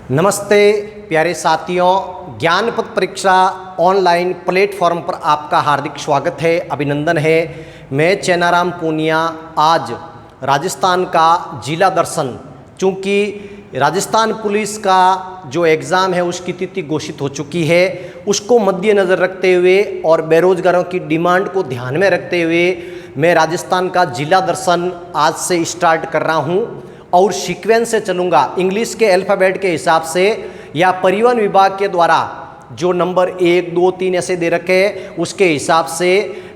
नमस्ते प्यारे साथियों, ज्ञानपथ परीक्षा ऑनलाइन प्लेटफॉर्म पर आपका हार्दिक स्वागत है, अभिनंदन है। मैं चैनाराम पूनिया आज राजस्थान का जिला दर्शन, चूँकि राजस्थान पुलिस का जो एग्ज़ाम है उसकी तिथि घोषित हो चुकी है, उसको मद्देनज़र रखते हुए और बेरोजगारों की डिमांड को ध्यान में रखते हुए मैं राजस्थान का जिला दर्शन आज से स्टार्ट कर रहा हूँ और सीक्वेंस से चलूँगा। इंग्लिश के अल्फ़ाबेट के हिसाब से या परिवहन विभाग के द्वारा जो नंबर 1, 2, 3 ऐसे दे रखे हैं उसके हिसाब से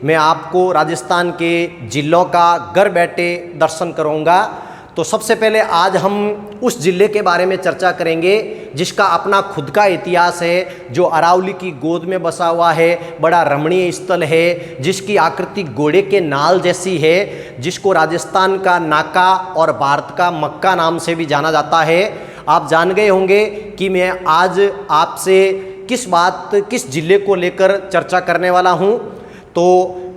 मैं आपको राजस्थान के जिलों का घर बैठे दर्शन कराऊंगा। तो सबसे पहले आज हम उस ज़िले के बारे में चर्चा करेंगे जिसका अपना खुद का इतिहास है, जो अरावली की गोद में बसा हुआ है, बड़ा रमणीय स्थल है, जिसकी आकृति घोड़े के नाल जैसी है, जिसको राजस्थान का नाका और भारत का मक्का नाम से भी जाना जाता है। आप जान गए होंगे कि मैं आज आपसे किस ज़िले को लेकर चर्चा करने वाला हूँ। तो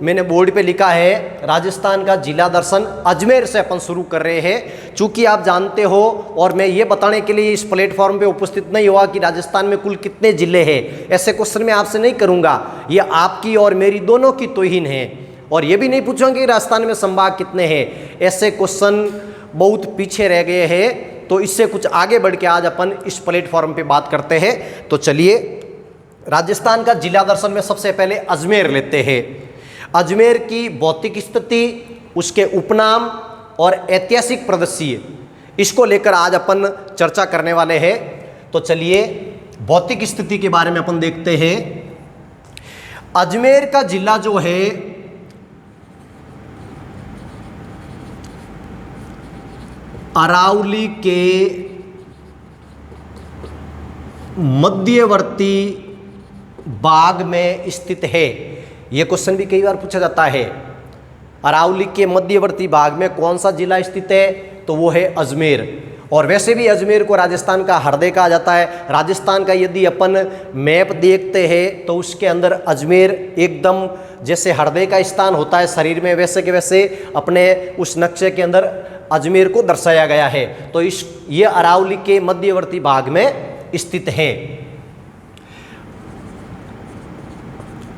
मैंने बोर्ड पे लिखा है राजस्थान का जिला दर्शन, अजमेर से अपन शुरू कर रहे हैं। चूँकि आप जानते हो और मैं ये बताने के लिए इस प्लेटफॉर्म पे उपस्थित नहीं हुआ कि राजस्थान में कुल कितने ज़िले हैं, ऐसे क्वेश्चन मैं आपसे नहीं करूँगा। ये आपकी और मेरी दोनों की तौहीन है। और ये भी नहीं पूछूंगा कि राजस्थान में संभाग कितने हैं, ऐसे क्वेश्चन बहुत पीछे रह गए हैं। तो इससे कुछ आगे बढ़ के आज अपन इस प्लेटफॉर्म पर बात करते हैं। तो चलिए राजस्थान का जिला दर्शन में सबसे पहले अजमेर लेते हैं। अजमेर की भौतिक स्थिति, उसके उपनाम और ऐतिहासिक परिदृश्य, इसको लेकर आज अपन चर्चा करने वाले हैं। तो चलिए भौतिक स्थिति के बारे में अपन देखते हैं। अजमेर का जिला जो है अरावली के मध्यवर्ती भाग में स्थित है। यह क्वेश्चन भी कई बार पूछा जाता है, अरावली के मध्यवर्ती भाग में कौन सा जिला स्थित है, तो वो है अजमेर। और वैसे भी अजमेर को राजस्थान का हृदय कहा जाता है। राजस्थान का यदि अपन मैप देखते हैं तो उसके अंदर अजमेर एकदम जैसे हृदय का स्थान होता है शरीर में, वैसे के वैसे अपने उस नक्शे के अंदर अजमेर को दर्शाया गया है। तो ये अरावली के मध्यवर्ती भाग में स्थित है।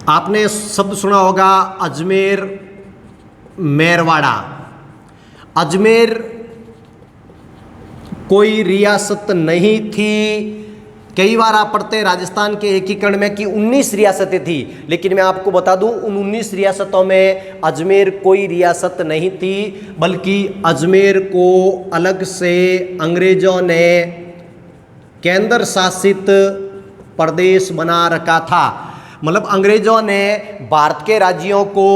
आपने शब्द सुना होगा अजमेर मेरवाड़ा। अजमेर कोई रियासत नहीं थी। कई बार आप पढ़ते हैं राजस्थान के एकीकरण में कि 19 रियासतें थी, लेकिन मैं आपको बता दूं उन 19 रियासतों में अजमेर कोई रियासत नहीं थी, बल्कि अजमेर को अलग से अंग्रेजों ने केंद्र शासित प्रदेश बना रखा था। मतलब अंग्रेजों ने भारत के राज्यों को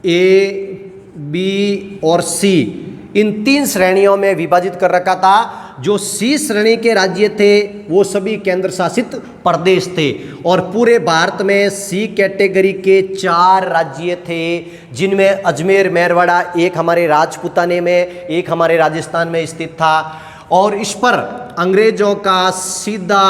ए, बी और सी इन 3 श्रेणियों में विभाजित कर रखा था। जो सी श्रेणी के राज्य थे वो सभी केंद्र शासित प्रदेश थे, और पूरे भारत में सी कैटेगरी के 4 राज्य थे, जिनमें अजमेर मेरवाड़ा एक हमारे राजपूताने में, एक हमारे राजस्थान में स्थित था। और इस पर अंग्रेजों का सीधा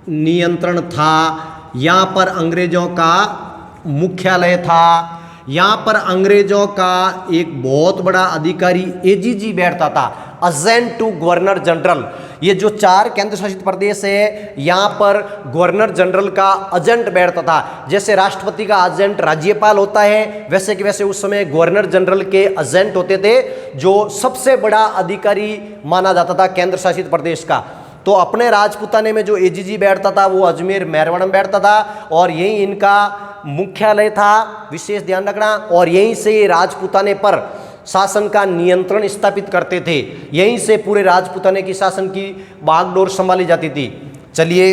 नियंत्रण था। यहाँ पर अंग्रेजों का मुख्यालय था। यहाँ पर अंग्रेजों का एक बहुत बड़ा अधिकारी एजीजी बैठता था, एजेंट टू गवर्नर जनरल। ये जो 4 केंद्र शासित प्रदेश है, यहाँ पर गवर्नर जनरल का एजेंट बैठता था। जैसे राष्ट्रपति का एजेंट राज्यपाल होता है, वैसे कि वैसे उस समय गवर्नर जनरल के एजेंट होते थे, जो सबसे बड़ा अधिकारी माना जाता था केंद्र शासित प्रदेश का। तो अपने राजपूताने में जो एजीजी बैठता था वो अजमेर मेरवाड़ा में बैठता था, और यही इनका मुख्यालय था, विशेष ध्यान रखना। और यहीं से राजपूताने पर शासन का नियंत्रण स्थापित करते थे। यहीं से पूरे राजपूताने की शासन की बागडोर संभाली जाती थी। चलिए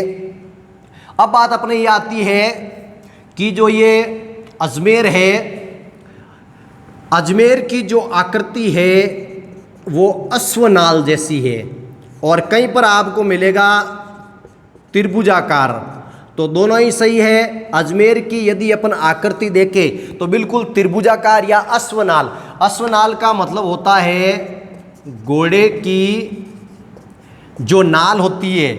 अब बात अपने ये आती है कि जो ये अजमेर है, अजमेर की जो आकृति है वो अश्वनाल जैसी है, और कहीं पर आपको मिलेगा त्रिभुजाकार। तो दोनों ही सही है। अजमेर की यदि अपन आकृति देखें तो बिल्कुल त्रिभुजाकार या अश्वनाल। अश्वनाल का मतलब होता है घोड़े की जो नाल होती है,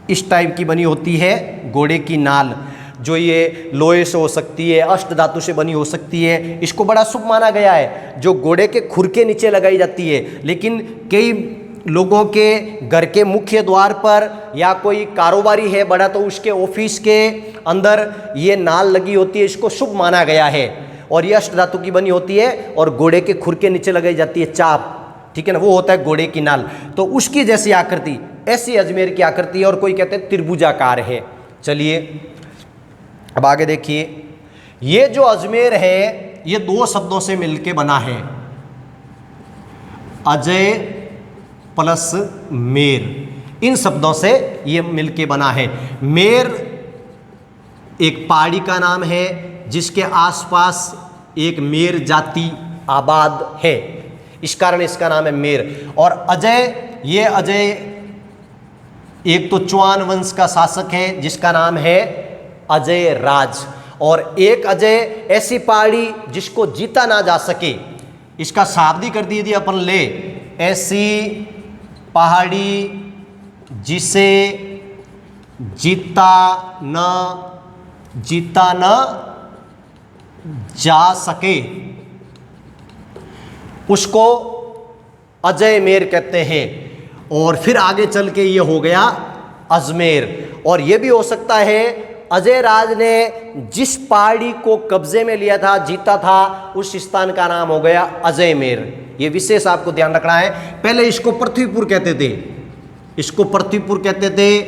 इस टाइप की बनी होती है घोड़े की नाल, जो ये लोहे से हो सकती है, अष्ट धातु से बनी हो सकती है। इसको बड़ा शुभ माना गया है, जो घोड़े के खुर के नीचे लगाई जाती है। लेकिन कई लोगों के घर के मुख्य द्वार पर, या कोई कारोबारी है बड़ा तो उसके ऑफिस के अंदर ये नाल लगी होती है, इसको शुभ माना गया है। और ये अष्ट धातु की बनी होती है और घोड़े के खुर के नीचे लगाई जाती है चाप, ठीक है ना, वो होता है घोड़े की नाल। तो उसकी जैसी आकृति, ऐसी अजमेर की आकृति है, और कोई कहते हैं त्रिभुजाकार है। चलिए अब आगे देखिए, ये जो अजमेर है ये दो शब्दों से मिलके बना है, अजय प्लस मेर, इन शब्दों से ये मिलके बना है। मेर एक पहाड़ी का नाम है जिसके आसपास एक मेर जाति आबाद है, इस कारण इसका नाम है मेर। और अजय, ये अजय एक तो चौहान वंश का शासक है जिसका नाम है अजय राज, और एक अजय ऐसी पहाड़ी जिसको जीता ना जा सके, इसका शाब्दिक कर दीजिए अपन ले, ऐसी पहाड़ी जिसे जीता न जा सके, उसको अजय मेर कहते हैं। और फिर आगे चल के ये हो गया अजमेर। और ये भी हो सकता है अजय राज ने जिस पहाड़ी को कब्जे में लिया था, जीता था, उस स्थान का नाम हो गया अजय मेर। ये विशेष आपको ध्यान रखना है। पहले इसको पृथ्वीपुर कहते थे, इसको पृथ्वीपुर कहते थे,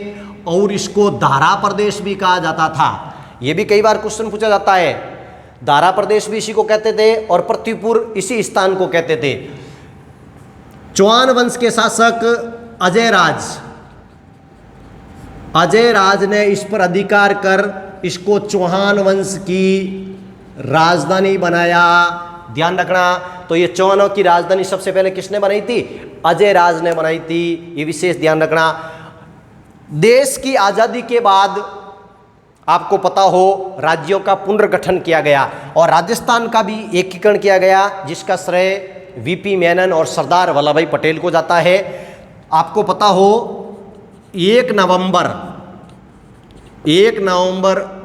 और इसको दारा प्रदेश भी कहा जाता था। ये भी कई बार क्वेश्चन पूछा जाता है, दारा प्रदेश भी इसी को कहते थे और पृथ्वीपुर इसी स्थान को कहते थे। चौहान वंश के शासक अजय राज ने इस पर अधिकार कर इसको चौहान वंश की राजधानी बनाया। ध्यान रखना, तो ये चौहानों की राजधानी सबसे पहले किसने बनाई थी? अजय राज ने बनाई थी, ये विशेष ध्यान रखना। देश की आज़ादी के बाद आपको पता हो राज्यों का पुनर्गठन किया गया और राजस्थान का भी एकीकरण किया गया, जिसका श्रेय वीपी मेनन और सरदार वल्लभ भाई पटेल को जाता है। आपको पता हो 1 नवंबर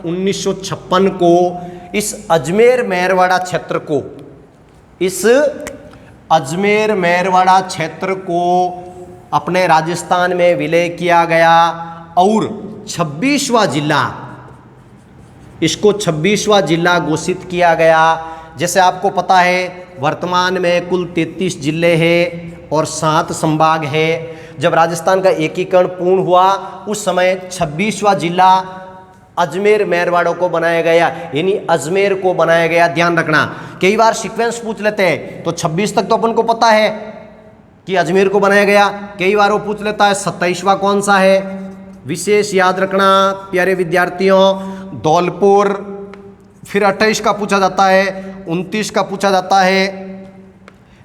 1956 को इस अजमेर मेरवाड़ा क्षेत्र को अपने राजस्थान में विलय किया गया और 26वां जिला घोषित किया गया। जैसे आपको पता है वर्तमान में कुल 33 जिले हैं और 7 संभाग है। जब राजस्थान का एकीकरण पूर्ण हुआ उस समय 26वां जिला अजमेर मेरवाड़ों को बनाया गया, यानी अजमेर को बनाया गया। ध्यान रखना, कई बार सीक्वेंस पूछ लेते हैं, तो 26 तक तो अपन को पता है कि अजमेर को बनाया गया। कई बार वो पूछ लेता है 27वां कौन सा है, विशेष याद रखना प्यारे विद्यार्थियों। धौलपुर, फिर 28 का पूछा जाता है, 29 का पूछा जाता है,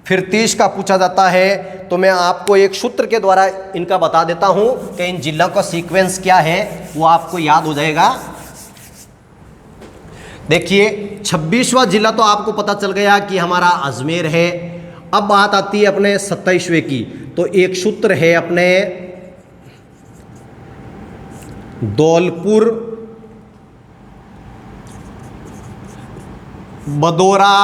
फिर 30 का पूछा जाता है। तो मैं आपको एक सूत्र के द्वारा इनका बता देता हूं कि इन जिलों का सीक्वेंस क्या है, वो आपको याद हो जाएगा। देखिए 26वां जिला तो आपको पता चल गया कि हमारा अजमेर है। अब बात आती है अपने 27वें की, तो एक सूत्र है अपने धौलपुर बदौरा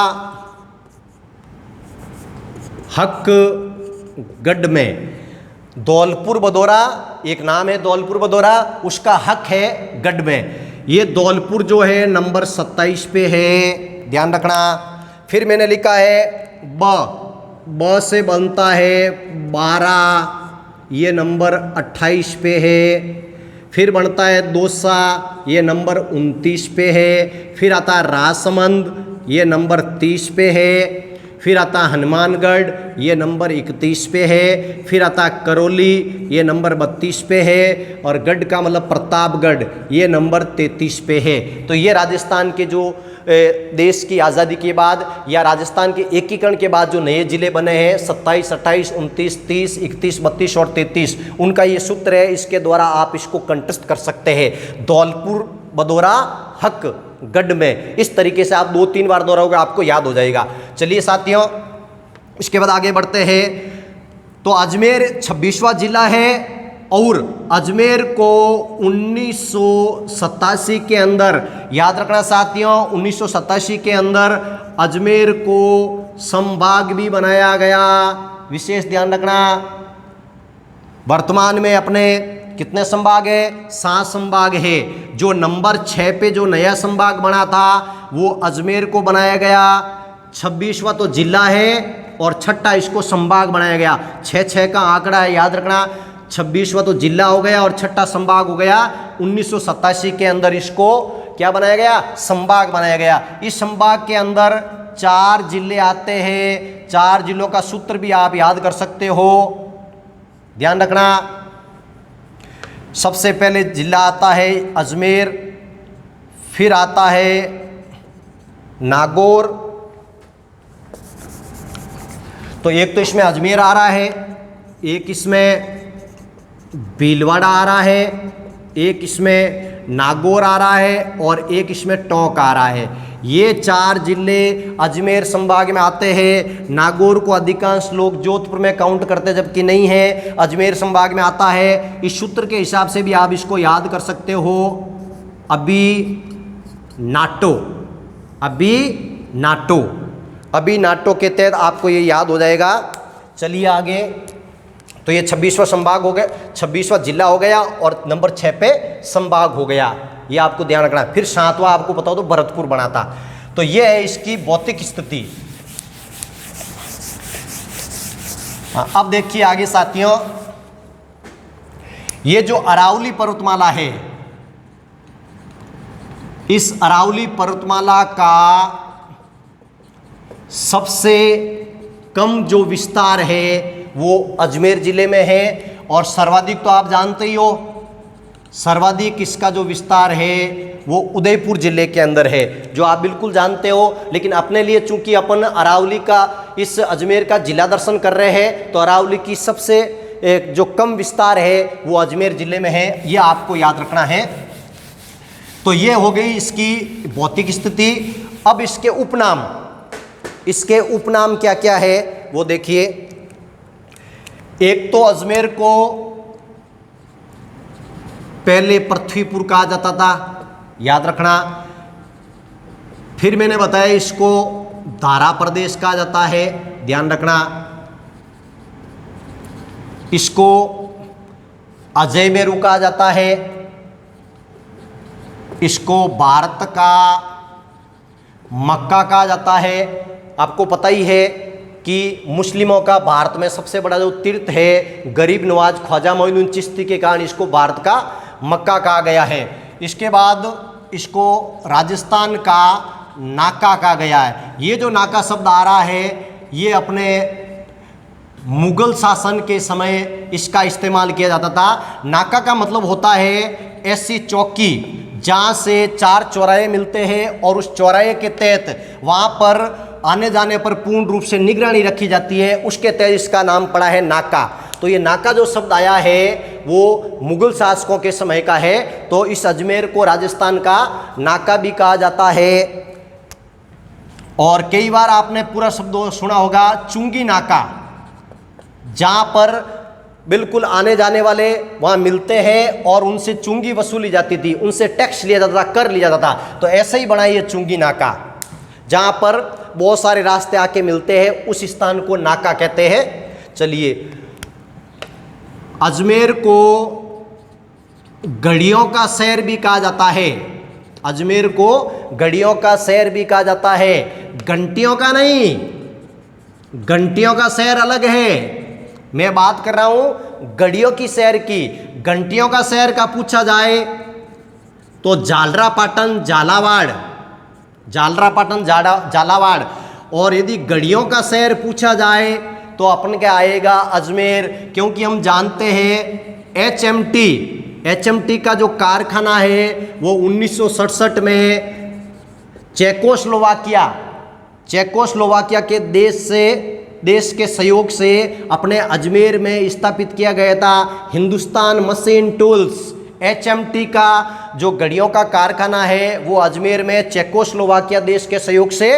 हक गढ़ में। धौलपुर बदौरा एक नाम है, धौलपुर बदौरा, उसका हक है गढ़ में। ये धौलपुर जो है नंबर 27 पे है, ध्यान रखना। फिर मैंने लिखा है ब से बनता है 12, ये नंबर 28 पे है। फिर बनता है दौसा, ये नंबर 29 पे है। फिर आता है राजसमंद, ये नंबर 30 पे है। फिर आता हनुमानगढ़, ये नंबर 31 पे है। फिर आता करौली, ये नंबर 32 पे है। और गढ़ का मतलब प्रतापगढ़, ये नंबर 33 पे है। तो ये राजस्थान के जो देश की आज़ादी के बाद या राजस्थान के एकीकरण के बाद जो नए जिले बने हैं 27, 28, 29, 30, 31, 32 और 33, उनका ये सूत्र है। इसके द्वारा आप इसको कंटेस्ट कर सकते हैं। धौलपुर बदौरा हक गढ़ में, इस तरीके से आप 2-3 बार दोहराओगे आपको याद हो जाएगा। चलिए साथियों, इसके बाद आगे बढ़ते हैं। तो अजमेर 26वां जिला है और अजमेर को 1987 के अंदर, याद रखना साथियों, 1987 के अंदर अजमेर को संभाग भी बनाया गया। विशेष ध्यान रखना, वर्तमान में अपने कितने संभाग है? 7 संभाग है। जो नंबर 6 पे जो नया संभाग बना था वो अजमेर को बनाया गया। 26वां तो जिला है और 6ठा इसको संभाग बनाया गया। 6 का आंकड़ा है, याद रखना। 26वां तो जिला हो गया और 6ठा संभाग हो गया। 1987 के अंदर इसको क्या बनाया गया? संभाग बनाया गया। इस संभाग के अंदर 4 जिले आते हैं। 4 जिलों का सूत्र भी आप याद कर सकते हो, ध्यान रखना। सबसे पहले जिला आता है अजमेर, फिर आता है नागौर। तो एक तो इसमें अजमेर आ रहा है, एक इसमें भीलवाड़ा आ रहा है, एक इसमें नागौर आ रहा है और एक इसमें टोंक आ रहा है। ये 4 जिले अजमेर संभाग में आते हैं। नागौर को अधिकांश लोग जोधपुर में काउंट करते जबकि नहीं है, अजमेर संभाग में आता है। इस सूत्र के हिसाब से भी आप इसको याद कर सकते हो, अभी नाटो, अभी नाटो, अभी नाटो के तहत आपको ये याद हो जाएगा। चलिए आगे। तो ये 26वां संभाग हो गया, 26वां जिला हो गया और नंबर 6 पे संभाग हो गया, ये आपको ध्यान रखना। फिर 7वां आपको पता हो तो भरतपुर बना था। तो ये है इसकी भौतिक स्थिति। अब देखिए आगे साथियों, ये जो अरावली पर्वतमाला है, इस अरावली पर्वतमाला का सबसे कम जो विस्तार है वो अजमेर जिले में है और सर्वाधिक तो आप जानते ही हो, सर्वाधिक इसका जो विस्तार है वो उदयपुर जिले के अंदर है, जो आप बिल्कुल जानते हो। लेकिन अपने लिए चूंकि अपन अरावली का, इस अजमेर का जिला दर्शन कर रहे हैं, तो अरावली की सबसे जो कम विस्तार है वो अजमेर जिले में है, ये आपको याद रखना है। तो ये हो गई इसकी भौतिक स्थिति। अब इसके उपनाम, इसके उपनाम क्या क्या है वो देखिए। एक तो अजमेर को पहले पृथ्वीपुर कहा जाता था, याद रखना। फिर मैंने बताया इसको दारा प्रदेश कहा जाता है, ध्यान रखना। इसको अजय मेरू कहा जाता है। इसको भारत का मक्का कहा जाता है। आपको पता ही है कि मुस्लिमों का भारत में सबसे बड़ा जो तीर्थ है, गरीब नवाज ख्वाजा मोइनुद्दीन चिश्ती के कारण इसको भारत का मक्का कहा गया है। इसके बाद इसको राजस्थान का नाका कहा गया है। ये जो नाका शब्द आ रहा है ये अपने मुगल शासन के समय इसका इस्तेमाल किया जाता था। नाका का मतलब होता है ऐसी चौकी जहाँ से 4 चौराहे मिलते हैं और उस चौराहे के तहत वहाँ पर आने जाने पर पूर्ण रूप से निगरानी रखी जाती है, उसके तहत इसका नाम पड़ा है नाका। तो ये नाका जो शब्द आया है वो मुगल शासकों के समय का है। तो इस अजमेर को राजस्थान का नाका भी कहा जाता है। और कई बार आपने पूरा शब्द सुना होगा चुंगी नाका, जहाँ पर बिल्कुल आने जाने वाले वहाँ मिलते हैं और उनसे चुंगी वसूली जाती थी, उनसे टैक्स लिया जाता था, कर लिया जाता था। तो ऐसे ही बना ये चुंगी नाका, जहाँ पर बहुत सारे रास्ते आके मिलते हैं, उस स्थान को नाका कहते हैं। चलिए, अजमेर को घड़ियों का शहर भी कहा जाता है। अजमेर को घड़ियों का शहर भी कहा जाता है, घंटियों का नहीं। घंटियों का शहर अलग है, मैं बात कर रहा हूं घड़ियों की शहर की। घंटियों का शहर का पूछा जाए तो झालरापाटन झालावाड़, झालरापाटन झालावाड़। और यदि घड़ियों का शहर पूछा जाए तो अपन क्या आएगा? अजमेर। क्योंकि हम जानते हैं एचएमटी का जो कारखाना है वो 1967 में चेकोस्लोवाकिया के देश के सहयोग से अपने अजमेर में स्थापित किया गया था। हिंदुस्तान मशीन टूल्स, एचएमटी का जो घड़ियों का कारखाना है वो अजमेर में चेकोस्लोवाकिया देश के सहयोग से,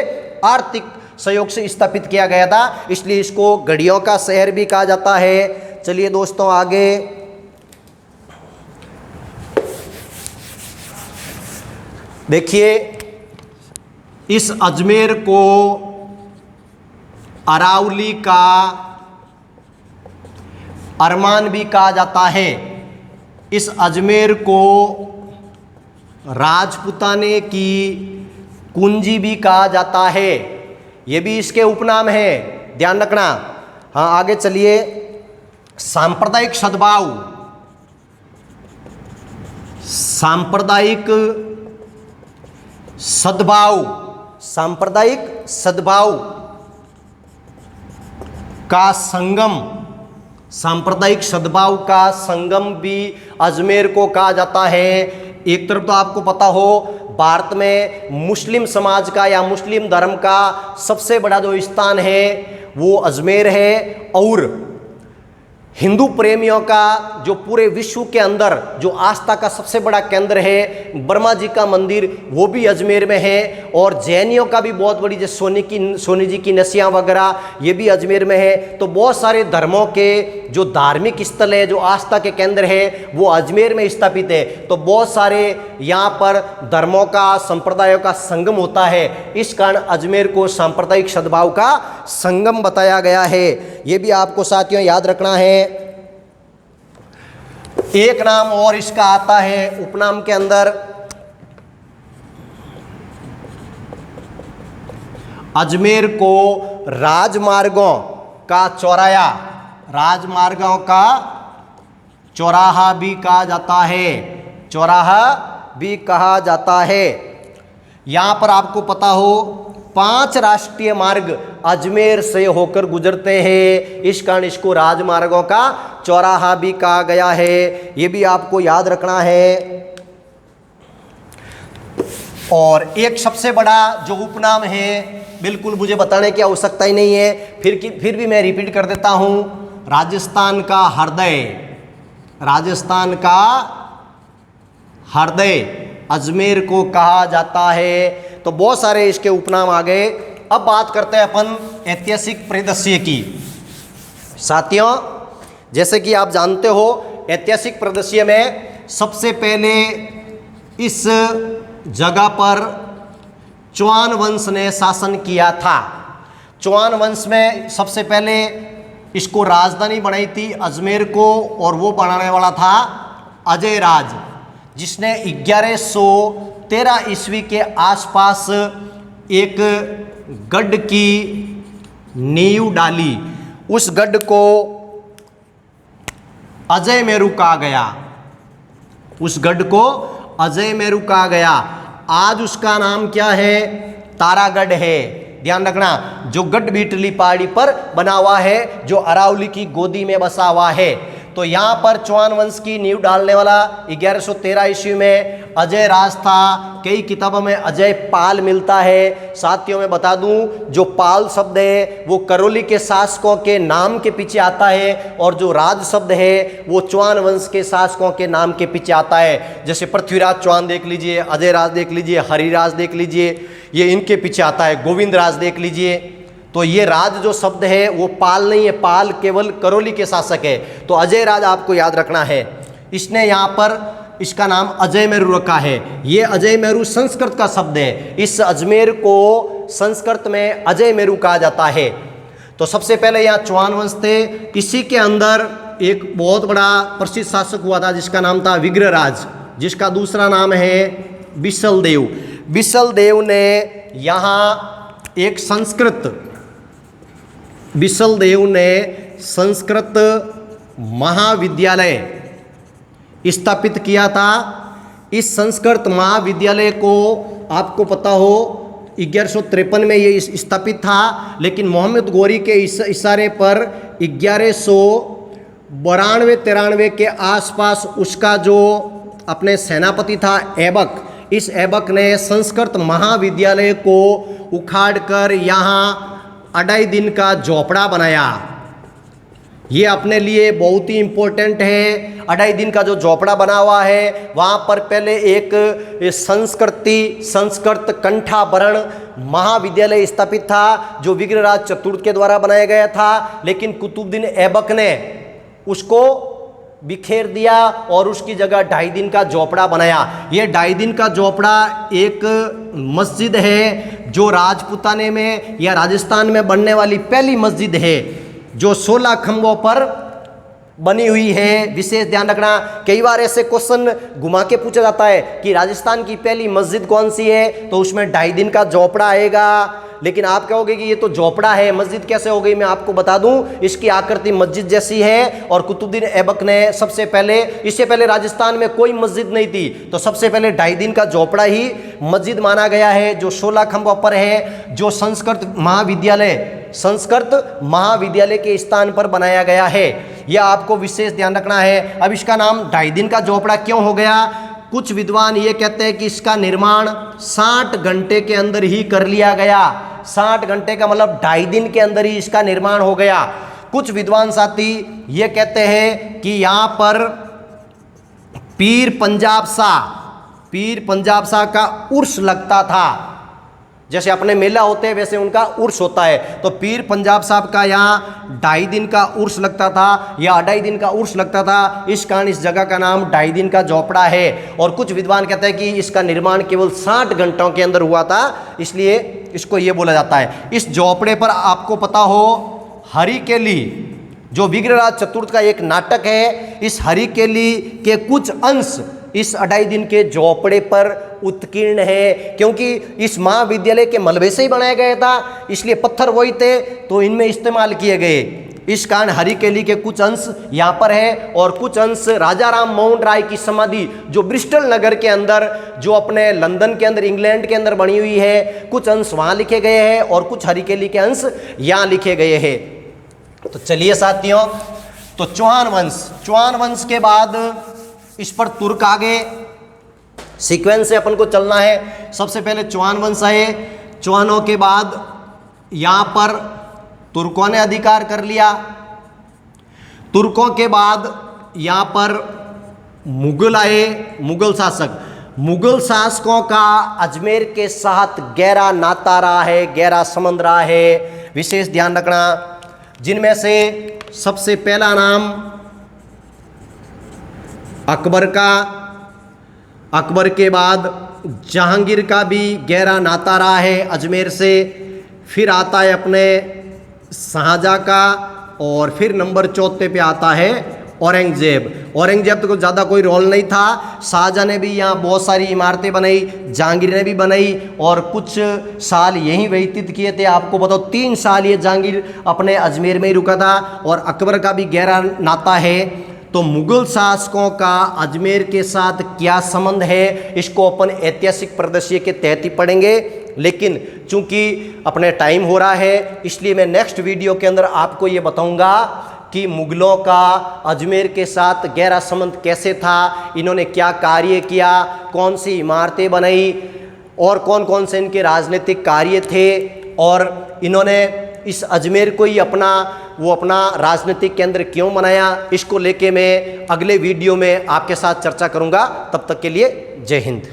आर्थिक सहयोग से स्थापित किया गया था, इसलिए इसको घड़ियों का शहर भी कहा जाता है। चलिए दोस्तों आगे, देखिए इस अजमेर को अरमान भी कहा जाता है। इस अजमेर को राजपूताने की कुंजी भी कहा जाता है। ये भी इसके उपनाम है, ध्यान रखना। हाँ, आगे चलिए। सांप्रदायिक सद्भाव, सांप्रदायिक सद्भाव, सांप्रदायिक सद्भाव का संगम, सांप्रदायिक सद्भाव का संगम भी अजमेर को कहा जाता है। एक तरफ तो आपको पता हो, भारत में मुस्लिम समाज का या मुस्लिम धर्म का सबसे बड़ा जो स्थान है वो अजमेर है, और हिंदू प्रेमियों का जो पूरे विश्व के अंदर जो आस्था का सबसे बड़ा केंद्र है ब्रह्मा जी का मंदिर, वो भी अजमेर में है। और जैनियों का भी बहुत बड़ी, जैसे सोनी जी की नसियाँ वगैरह, ये भी अजमेर में है। तो बहुत सारे धर्मों के जो धार्मिक स्थल है, जो आस्था के केंद्र है, वो अजमेर में स्थापित है। तो बहुत सारे यहाँ पर धर्मों का, संप्रदायों का संगम होता है। इस कारण अजमेर को सांप्रदायिक सद्भाव का संगम बताया गया है। ये भी आपको साथियों याद रखना है। एक नाम और इसका आता है उपनाम के अंदर, अजमेर को राजमार्गों का चौराया, राजमार्गों का चौराहा भी कहा जाता है, चौराहा भी कहा जाता है। यहां पर आपको पता हो 5 राष्ट्रीय मार्ग अजमेर से होकर गुजरते हैं। इस कारण इसको राजमार्गों का चौराहा भी कहा गया है। ये भी आपको याद रखना है। और एक सबसे बड़ा जो उपनाम है, बिल्कुल मुझे बताने की आवश्यकता ही नहीं है, फिर भी मैं रिपीट कर देता हूं, राजस्थान का हृदय, राजस्थान का हृदय अजमेर को कहा जाता है। तो बहुत सारे इसके उपनाम आ गए। अब बात करते हैं अपन ऐतिहासिक परिदृश्य की। साथियों, जैसे कि आप जानते हो, ऐतिहासिक परिदृश्य में सबसे पहले इस जगह पर चौहान वंश ने शासन किया था। चौहान वंश में सबसे पहले इसको राजधानी बनाई थी अजमेर को, और वो बनाने वाला था अजय राज, जिसने 1113 ईस्वी के आसपास एक गढ़ की नींव डाली। उस गढ़ को अजय मेरू कहा गया, उस गढ़ को अजय मेरू कहा गया। आज उसका नाम क्या है? तारागढ़ है। ध्यान रखना, जो गढ़ भीटली पहाड़ी पर बना हुआ है, जो अरावली की गोदी में बसा हुआ है। तो यहाँ पर चौहान वंश की नींव डालने वाला 1113 ईस्वी में अजय राज था। कई किताबों में अजय पाल मिलता है। साथियों में बता दूं, जो पाल शब्द है वो करौली के शासकों के नाम के पीछे आता है, और जो राज शब्द है वो चौहान वंश के शासकों के नाम के पीछे आता है। जैसे पृथ्वीराज चौहान देख लीजिए, अजय राज देख लीजिए, हरिराज देख लीजिए, ये इनके पीछे आता है। गोविंद राज देख लीजिए। तो ये राज जो शब्द है वो पाल नहीं है, पाल केवल करौली के शासक है। तो अजय राज आपको याद रखना है। इसने यहाँ पर इसका नाम अजय मेरू रखा है। ये अजय मेरू संस्कृत का शब्द है। इस अजमेर को संस्कृत में अजय मेरू कहा जाता है। तो सबसे पहले यहाँ चौहान वंश थे। इसी के अंदर एक बहुत बड़ा प्रसिद्ध शासक हुआ था जिसका नाम था विग्रहराज, जिसका दूसरा नाम है बिसल देव। बिसल देव ने यहाँ एक बिसल देव ने संस्कृत महाविद्यालय स्थापित किया था। इस संस्कृत महाविद्यालय को आपको पता हो 1153 में ये स्थापित था, लेकिन मोहम्मद गौरी के इशारे पर 1192-93 के आसपास उसका जो अपने सेनापति था ऐबक, इस ऐबक ने संस्कृत महाविद्यालय को उखाड़कर यहाँ 2.5 दिन का झोपड़ा बनाया। ये अपने लिए बहुत ही इम्पोर्टेंट है। 2.5 दिन का जो झोपड़ा बना हुआ है, वहाँ पर पहले एक संस्कृत कंठाभरण महाविद्यालय स्थापित था, जो विग्रहराज चतुर्थ के द्वारा बनाया गया था। लेकिन कुतुबुद्दीन ऐबक ने उसको बिखेर दिया और उसकी जगह 2.5 दिन का झोपड़ा बनाया। ये 2.5 दिन का झोपड़ा एक मस्जिद है, जो राजपूताने में या राजस्थान में बनने वाली पहली मस्जिद है, जो 16 खंभों पर बनी हुई है, विशेष ध्यान रखना। कई बार ऐसे क्वेश्चन घुमा के पूछा जाता है कि राजस्थान की पहली मस्जिद कौन सी है, तो उसमें 2.5 दिन का झोपड़ा आएगा। लेकिन आप कहोगे कि ये तो झोपड़ा है, मस्जिद कैसे हो गई। मैं आपको बता दूं, इसकी आकृति मस्जिद जैसी है। और कुतुबुद्दीन ऐबक ने सबसे पहले, इससे पहले राजस्थान में कोई मस्जिद नहीं थी, तो सबसे पहले 2.5 दिन का झोपड़ा ही मस्जिद माना गया है, जो 16 खंभों पर है, जो संस्कृत महाविद्यालय के स्थान पर बनाया गया है। यह आपको विशेष ध्यान रखना है। अब इसका नाम 2.5 दिन का झोपड़ा क्यों हो गया? कुछ विद्वान ये कहते हैं कि इसका निर्माण 60 घंटे के अंदर ही कर लिया गया। 60 घंटे का मतलब 2.5 दिन के अंदर ही इसका निर्माण हो गया। कुछ विद्वान साथी ये कहते हैं कि यहाँ पर पीर पंजाब शाह का उर्स लगता था। जैसे अपने मेला होते हैं वैसे उनका उर्स होता है, तो पीर पंजाब साहब का यहाँ 2.5 दिन का उर्स लगता था या 2.5 दिन का उर्स लगता था। इस कारण इस जगह का नाम 2.5 दिन का झोपड़ा है। और कुछ विद्वान कहते हैं कि इसका निर्माण केवल 60 घंटों के अंदर हुआ था, इसलिए इसको ये बोला जाता है। इस झोपड़े पर आपको पता हो हरिकेली, जो विग्रहराज चतुर्थ का एक नाटक है, इस हरिकेली के कुछ अंश इस 2.5 दिन के झोपड़े पर उत्कीर्ण है, क्योंकि इस महाविद्यालय के मलबे से ही बनाया गया था, इसलिए पत्थर वही थे तो इनमें इस्तेमाल किए गए। इस कारण हरिकेली के कुछ अंश यहाँ पर है और कुछ अंश राजा राम मोहन राय की समाधि जो ब्रिस्टल नगर के अंदर, जो अपने लंदन के अंदर, इंग्लैंड के अंदर बनी हुई है, कुछ अंश वहाँ लिखे गए हैं और कुछ हरिकेली के अंश यहाँ लिखे गए हैं। तो चलिए साथियों, तो चौहान वंश के बाद इस पर तुर्क आगे, सीक्वेंस से अपन को चलना है। सबसे पहले चौहान वंश आए, चौहानों के बाद यहाँ पर तुर्कों ने अधिकार कर लिया। तुर्कों के बाद यहाँ पर मुगल आए, मुगल शासक। मुगल शासकों का अजमेर के साथ गहरा नाता रहा है, गहरा संबंध रहा है, विशेष ध्यान रखना। जिनमें से सबसे पहला नाम अकबर का, अकबर के बाद जहांगीर का भी गहरा नाता रहा है अजमेर से। फिर आता है अपने शाहजहाँ का, और फिर नंबर 4 पे आता है औरंगजेब। औरंगजेब तो कुछ ज़्यादा कोई रोल नहीं था। शाहजहाँ ने भी यहाँ बहुत सारी इमारतें बनाई, जहांगीर ने भी बनाई और कुछ साल यहीं व्यतीत किए थे। आपको बताओ 3 साल ये जहांगीर अपने अजमेर में ही रुका था। और अकबर का भी गहरा नाता है। तो मुगल शासकों का अजमेर के साथ क्या संबंध है, इसको अपन ऐतिहासिक परिदृश्य के तहत ही पढ़ेंगे। लेकिन चूंकि अपने टाइम हो रहा है, इसलिए मैं नेक्स्ट वीडियो के अंदर आपको ये बताऊंगा कि मुगलों का अजमेर के साथ गहरा संबंध कैसे था, इन्होंने क्या कार्य किया, कौन सी इमारतें बनाई और कौन कौन से इनके राजनीतिक कार्य थे, और इन्होंने इस अजमेर को ही अपना राजनीतिक केंद्र क्यों बनाया। इसको लेके मैं अगले वीडियो में आपके साथ चर्चा करूंगा। तब तक के लिए जय हिंद।